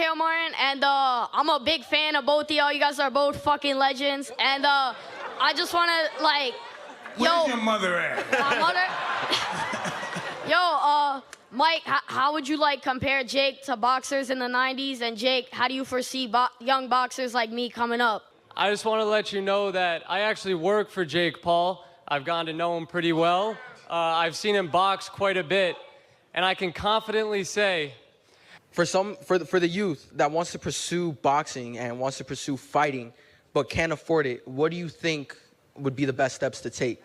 Kale Martin, and I'm a big fan of both of y'all. You guys are both fucking legends, and I just want to, like, Where's your mother at? My mother? Yo, Mike, how would you, like, compare Jake to boxers in the 90s? And Jake, how do you foresee young boxers like me coming up? I just want to let you know that I actually work for Jake Paul. I've gotten to know him pretty well. I've seen him box quite a bit, and I can confidently say, for the youth that wants to pursue boxing and wants to pursue fighting but can't afford it, what do you think would be the best steps to take?